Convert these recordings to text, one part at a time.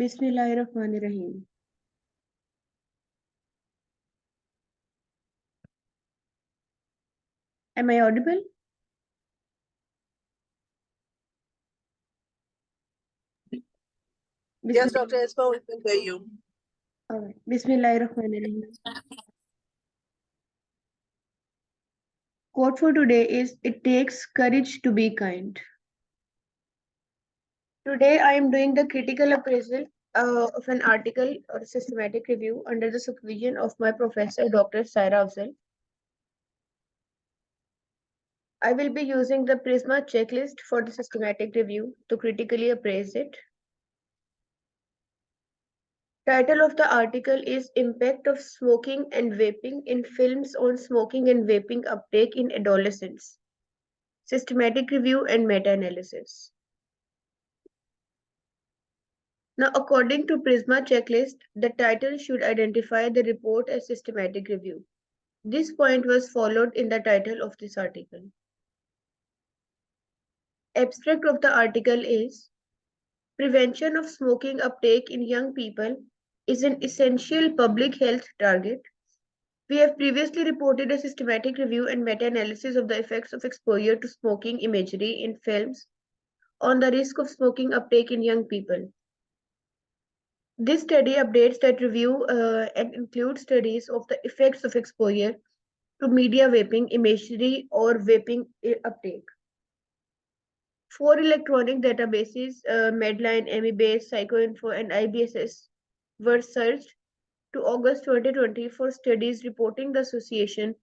Bismillahirrahmanirrahim. Am I audible? Yes, Bismillah. Dr. Esma, we can hear you. All right. Bismillahirrahmanirrahim. Quote for today is "It takes courage to be kind." Today I am doing the critical appraisal of an article or systematic review under the supervision of my professor, Dr. Saira Afzal. I will be using the Prisma checklist for the systematic review to critically appraise it. Title of the article is Impact of Smoking and Vaping in Films on Smoking and Vaping Uptake in Adolescents. Systematic Review and Meta-Analysis. Now, according to Prisma checklist, the title should identify the report as systematic review. This point was followed in the title of this article. Abstract of the article is Prevention of smoking uptake in young people is an essential public health target. We have previously reported a systematic review and meta-analysis of the effects of exposure to smoking imagery in films on the risk of smoking uptake in young people. This study updates that review and includes studies of the effects of exposure to media vaping imagery or vaping uptake. 4 electronic databases, Medline, Amibase, Psychoinfo, and IBSS, were searched to August 2020 for studies reporting the association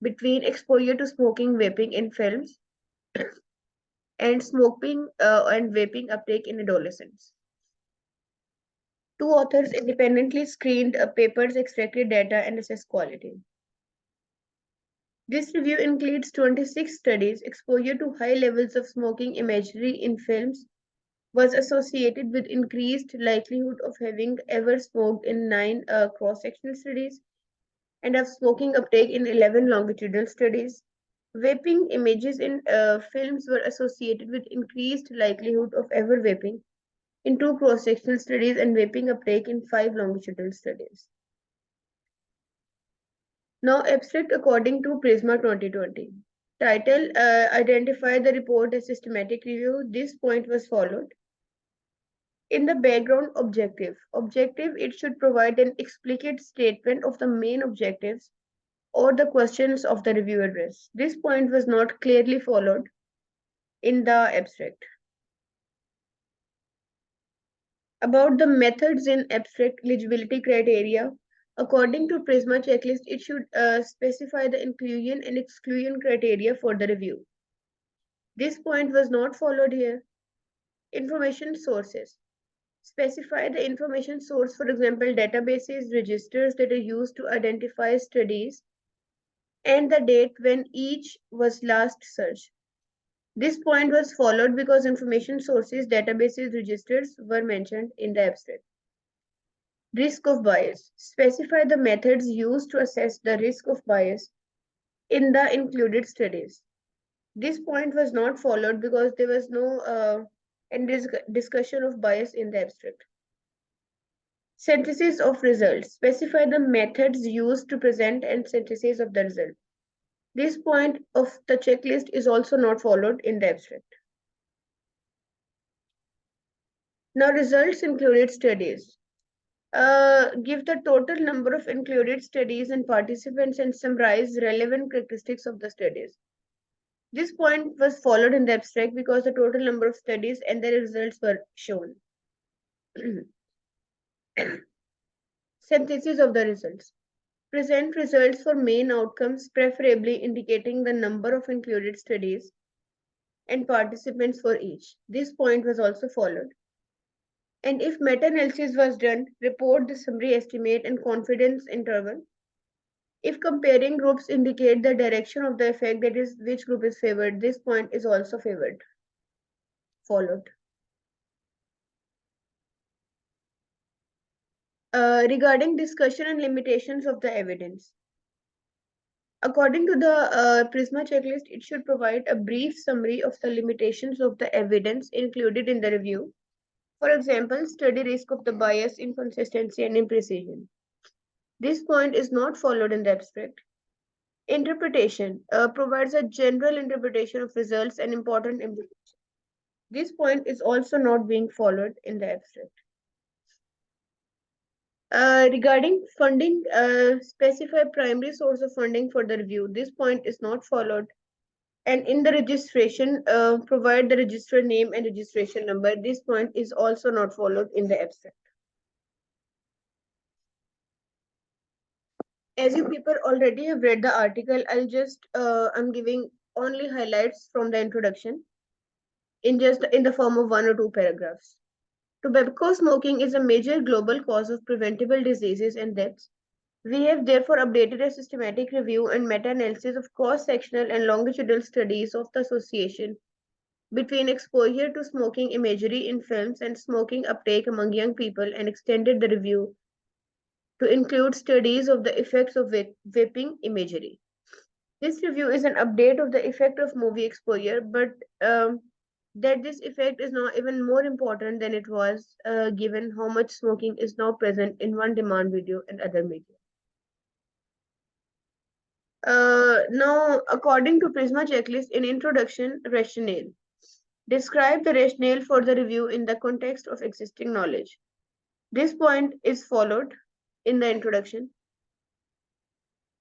between exposure to smoking vaping in films and smoking and vaping uptake in adolescents. Two authors independently screened papers, extracted data, and assessed quality. This review includes 26 studies. Exposure to high levels of smoking imagery in films was associated with increased likelihood of having ever smoked in 9 cross-sectional studies and of smoking uptake in 11 longitudinal studies. Vaping images in films were associated with increased likelihood of ever vaping in 2 cross-sectional studies and vaping uptake in 5 longitudinal studies. Now, abstract according to Prisma 2020. Title, identify the report as systematic review. This point was followed. In the background, objective. Objective, it should provide an explicit statement of the main objectives or the questions of the review address. This point was not clearly followed in the abstract. About the methods in abstract eligibility criteria, according to Prisma checklist, it should specify the inclusion and exclusion criteria for the review. This point was not followed here. Information sources. Specify the information source, for example, databases, registers that are used to identify studies, and the date when each was last searched. This point was followed because information sources, databases, registers were mentioned in the abstract. Risk of bias. Specify the methods used to assess the risk of bias in the included studies. This point was not followed because there was no discussion of bias in the abstract. Synthesis of results. Specify the methods used to present and synthesis of the result. This point of the checklist is also not followed in the abstract. Now, results included studies. Give the total number of included studies and participants and summarize relevant characteristics of the studies. This point was followed in the abstract because the total number of studies and their results were shown. Synthesis of the results. Present results for main outcomes, preferably indicating the number of included studies and participants for each. This point was also followed. And if meta-analysis was done, report the summary estimate and confidence interval. If comparing groups indicate the direction of the effect, that is, which group is favored, this point is also followed. Regarding discussion and limitations of the evidence. According to the Prisma checklist, it should provide a brief summary of the limitations of the evidence included in the review For example, study risk of the bias, inconsistency, and imprecision. This point is not followed in the abstract. Interpretation provides a general interpretation of results and important implications. This point is also not being followed in the abstract. Regarding funding, specify primary source of funding for the review. This point is not followed. And in the registration, provide the register name and registration number. This point is also not followed in the abstract. As you people already have read the article, I'm giving only highlights from the introduction in the form of one or two paragraphs. Tobacco smoking is a major global cause of preventable diseases and deaths. We have therefore updated a systematic review and meta-analysis of cross-sectional and longitudinal studies of the association between exposure to smoking imagery in films and smoking uptake among young people and extended the review to include studies of the effects of vaping imagery. This review is an update of the effect of movie exposure, but that this effect is now even more important than it was given how much smoking is now present in one demand video and other media. Now, according to Prisma checklist in introduction rationale, describe the rationale for the review in the context of existing knowledge. This point is followed in the introduction.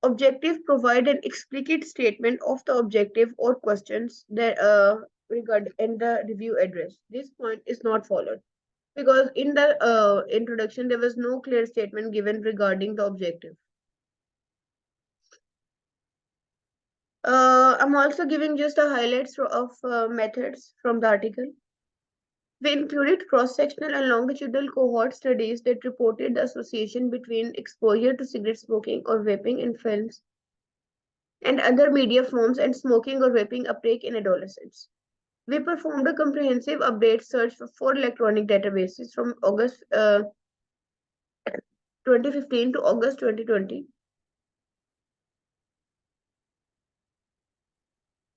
Objective provide an explicit statement of the objective or questions that regard in the review address. This point is not followed because in the introduction there was no clear statement given regarding the objective. I'm also giving just a highlights of methods from the article. We included cross-sectional and longitudinal cohort studies that reported the association between exposure to cigarette smoking or vaping in films and other media forms and smoking or vaping uptake in adolescents. We performed a comprehensive update search for 4 electronic databases from August 2015 to August 2020.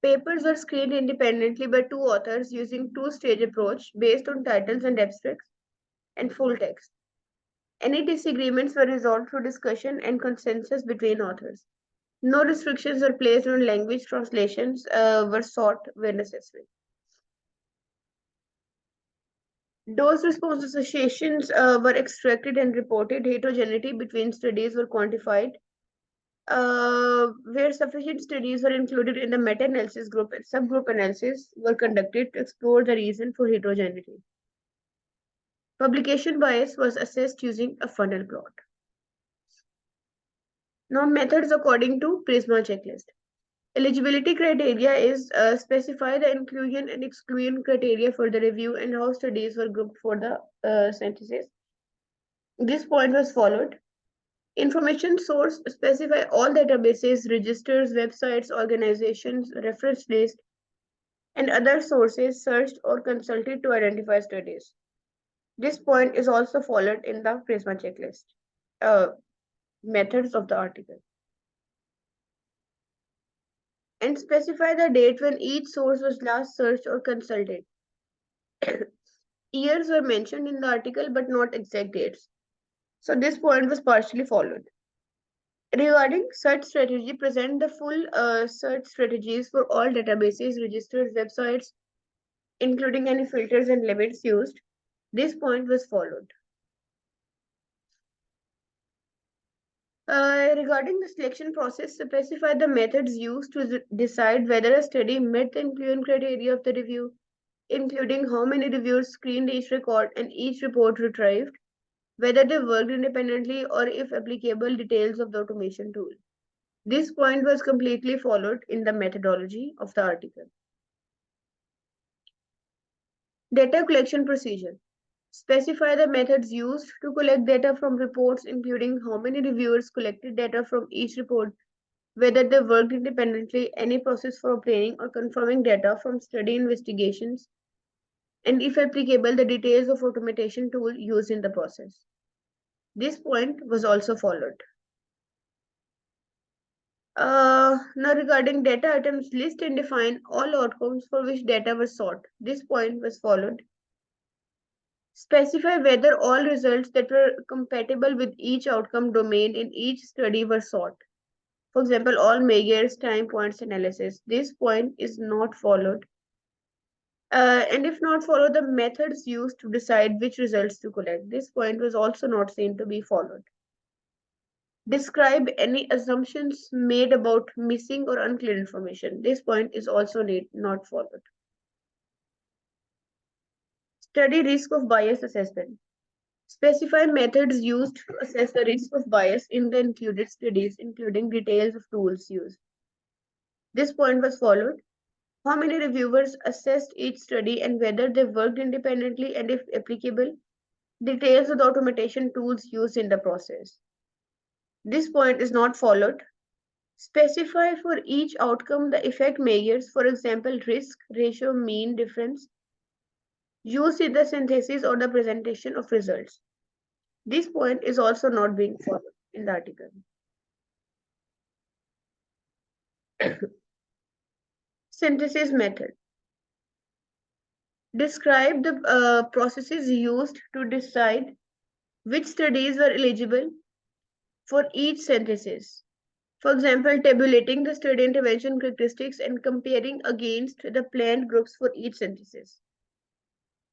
Papers were screened independently by two authors using two-stage approach based on titles and abstracts and full text. Any disagreements were resolved through discussion and consensus between authors. No restrictions were placed on language translations were sought where necessary. Dose response associations were extracted and reported. Heterogeneity between studies were quantified. Where sufficient studies were included in the meta-analysis group and subgroup analysis were conducted to explore the reason for heterogeneity. Publication bias was assessed using a funnel plot. Now, methods according to Prisma checklist. Eligibility criteria is specify the inclusion and exclusion criteria for the review and how studies were grouped for the synthesis. This point was followed. Information source specify all databases, registers, websites, organizations, reference list, and other sources searched or consulted to identify studies. This point is also followed in the Prisma checklist. Methods of the article. And specify the date when each source was last searched or consulted. Years were mentioned in the article but not exact dates. So this point was partially followed. Regarding search strategy, present the full search strategies for all databases, registers, websites, including any filters and limits used. This point was followed. Regarding the selection process, specify the methods used to decide whether a study met the inclusion criteria of the review, including how many reviewers screened each record and each report retrieved, whether they worked independently or if applicable details of the automation tool. This point was completely followed in the methodology of the article. Data collection procedure. Specify the methods used to collect data from reports, including how many reviewers collected data from each report, whether they worked independently, any process for obtaining or confirming data from study investigations, and if applicable, the details of automation tool used in the process. This point was also followed. Now regarding data items, list and define all outcomes for which data was sought. This point was followed. Specify whether all results that were compatible with each outcome domain in each study were sought. For example, all Meyer's time points analysis. This point is not followed. And if not followed, the methods used to decide which results to collect. This point was also not seen to be followed. Describe any assumptions made about missing or unclear information. This point is also not followed. Study risk of bias assessment. Specify methods used to assess the risk of bias in the included studies, including details of tools used. This point was followed. How many reviewers assessed each study and whether they worked independently and if applicable, details of the automation tools used in the process. This point is not followed. Specify for each outcome the effect measures, for example, risk, ratio, mean, difference, used in the synthesis or the presentation of results. This point is also not being followed in the article. Synthesis method. Describe the processes used to decide which studies were eligible for each synthesis. For example, tabulating the study intervention characteristics and comparing against the planned groups for each synthesis.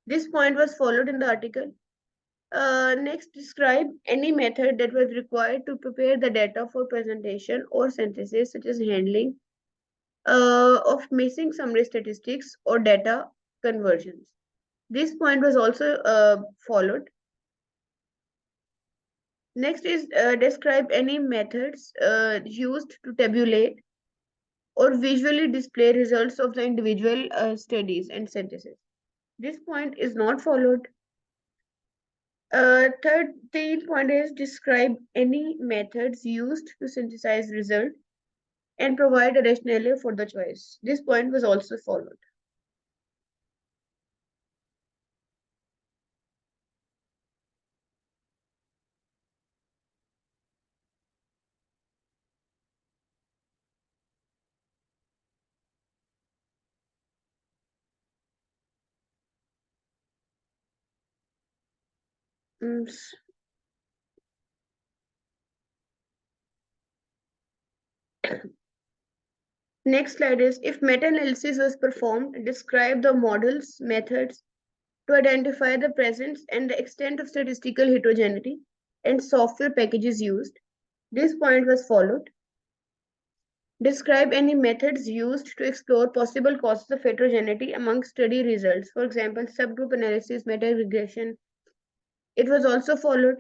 This point was followed in the article. Next, describe any method that was required to prepare the data for presentation or synthesis, such as handling of missing summary statistics or data conversions. This point was also followed. Next is describe any methods used to tabulate or visually display results of the individual studies and synthesis. This point is not followed. Third point is describe any methods used to synthesize result and provide a rationale for the choice. This point was also followed. Mm, Next slide is if meta-analysis was performed, describe the models, methods to identify the presence and the extent of statistical heterogeneity and software packages used. This point was followed. Describe any methods used to explore possible causes of heterogeneity among study results. For example, subgroup analysis, meta-regression. It was also followed.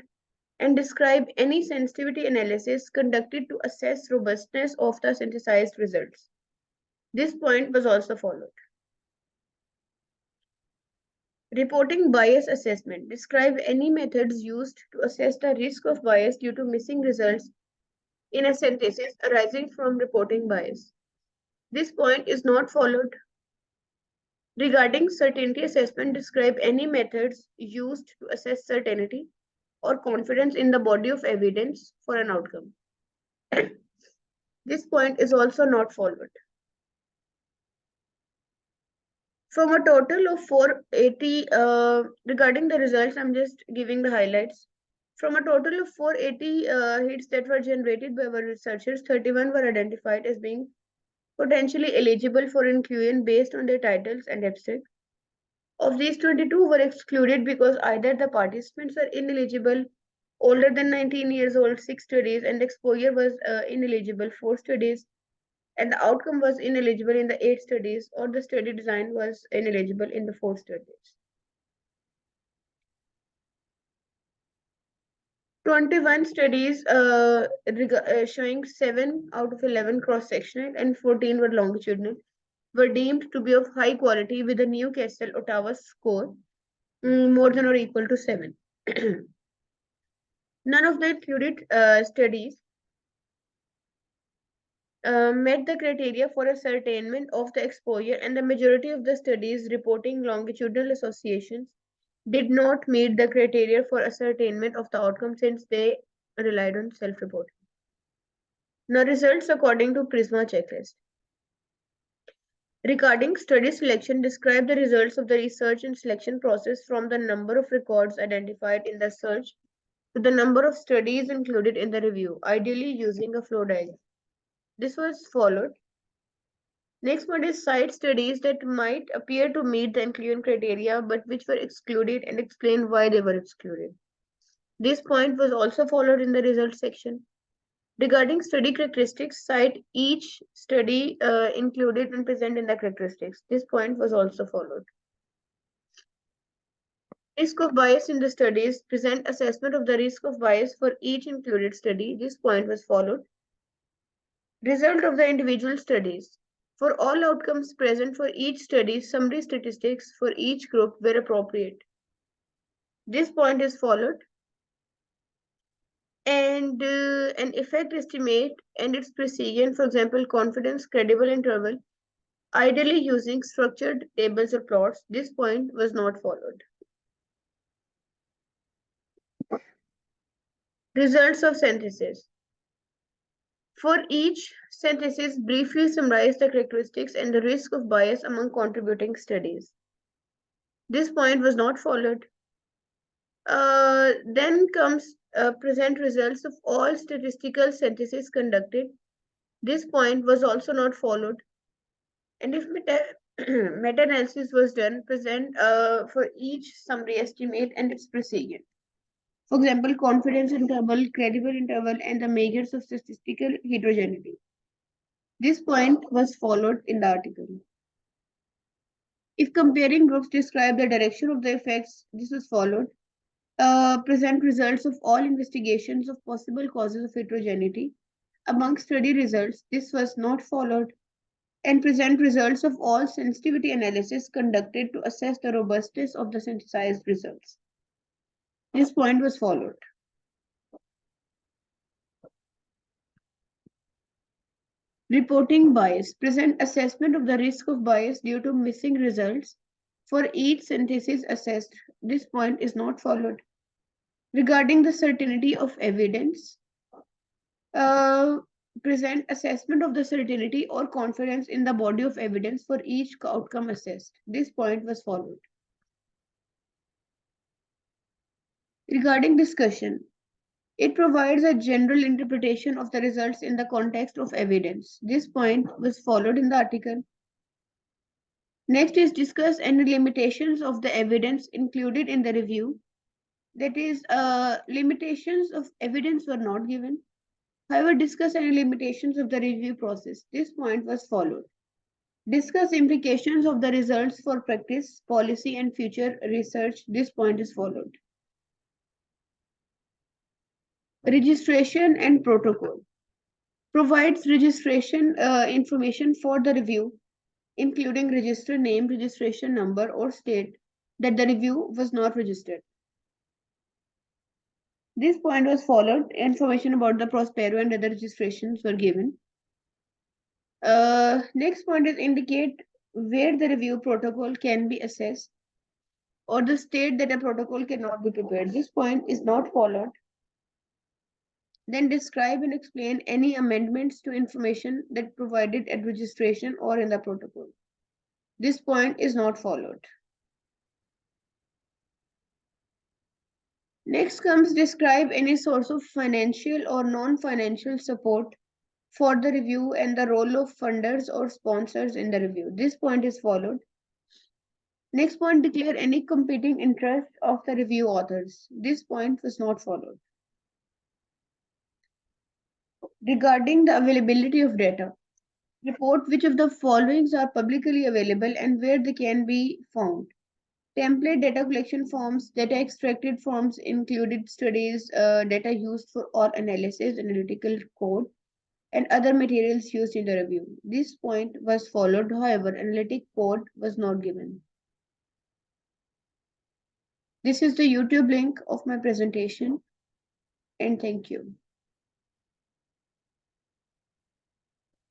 And describe any sensitivity analysis conducted to assess robustness of the synthesized results. This point was also followed. Reporting bias assessment. Describe any methods used to assess the risk of bias due to missing results in a synthesis arising from reporting bias. This point is not followed. Regarding certainty assessment, describe any methods used to assess certainty or confidence in the body of evidence for an outcome. This point is also not followed. From a total of 480, regarding the results, I'm just giving the highlights. From a total of 480 hits that were generated by our researchers, 31 were identified as being potentially eligible for inclusion based on their titles and abstract. Of these, 22 were excluded because either the participants were ineligible, older than 19 years old, 6 studies, and exposure was ineligible, 4 studies, and the outcome was ineligible in the 8 studies, or the study design was ineligible in the 4 studies. 21 studies showing 7 out of 11 cross-sectional and 14 were longitudinal were deemed to be of high quality with a Newcastle Ottawa score more than or equal to 7. None of the included studies met the criteria for ascertainment of the exposure, and the majority of the studies reporting longitudinal associations did not meet the criteria for ascertainment of the outcome since they relied on self-reporting. Now, results according to PRISMA checklist. Regarding study selection, describe the results of the research and selection process from the number of records identified in the search to the number of studies included in the review, ideally using a flow diagram. This was followed. Next one is cite studies that might appear to meet the inclusion criteria but which were excluded and explain why they were excluded. This point was also followed in the results section. Regarding study characteristics, cite each study included and present in the characteristics. This point was also followed. Risk of bias in the studies, present assessment of the risk of bias for each included study. This point was followed. Result of the individual studies. For all outcomes present for each study, summary statistics for each group were appropriate. This point is followed. And an effect estimate and its precision, for example, confidence, credible interval, ideally using structured tables or plots. This point was not followed. Results of synthesis. For each synthesis, briefly summarize the characteristics and the risk of bias among contributing studies. This point was not followed. Then comes present results of all statistical synthesis conducted. This point was also not followed. And if meta-analysis was done, present for each summary estimate and its precision. For example, confidence interval, credible interval, and the measures of statistical heterogeneity. This point was followed in the article. If comparing groups describe the direction of the effects, this was followed. Present results of all investigations of possible causes of heterogeneity. Among study results, this was not followed. And present results of all sensitivity analysis conducted to assess the robustness of the synthesized results. This point was followed. Reporting bias. Present assessment of the risk of bias due to missing results for each synthesis assessed. This point is not followed. Regarding the certainty of evidence, present assessment of the certainty or confidence in the body of evidence for each outcome assessed. This point was followed. Regarding discussion, it provides a general interpretation of the results in the context of evidence. This point was followed in the article. Next is discuss any limitations of the evidence included in the review. That is, limitations of evidence were not given. However, discuss any limitations of the review process. This point was followed. Discuss implications of the results for practice, policy, and future research. This point is followed. Registration and protocol. Provides registration information for the review, including register name, registration number, or state that the review was not registered. This point was followed. Information about the Prospero and other registrations were given. Next point is indicate where the review protocol can be assessed or the state that a protocol cannot be prepared. This point is not followed. Then describe and explain any amendments to information that provided at registration or in the protocol. This point is not followed. Next comes describe any source of financial or non-financial support for the review and the role of funders or sponsors in the review. This point is followed. Next point, declare any competing interest of the review authors. This point was not followed. Regarding the availability of data, report which of the followings are publicly available and where they can be found. Template data collection forms, data extracted forms included studies, data used for all analysis, analytical code, and other materials used in the review. This point was followed, however, analytic code was not given. This is the YouTube link of my presentation, and thank you.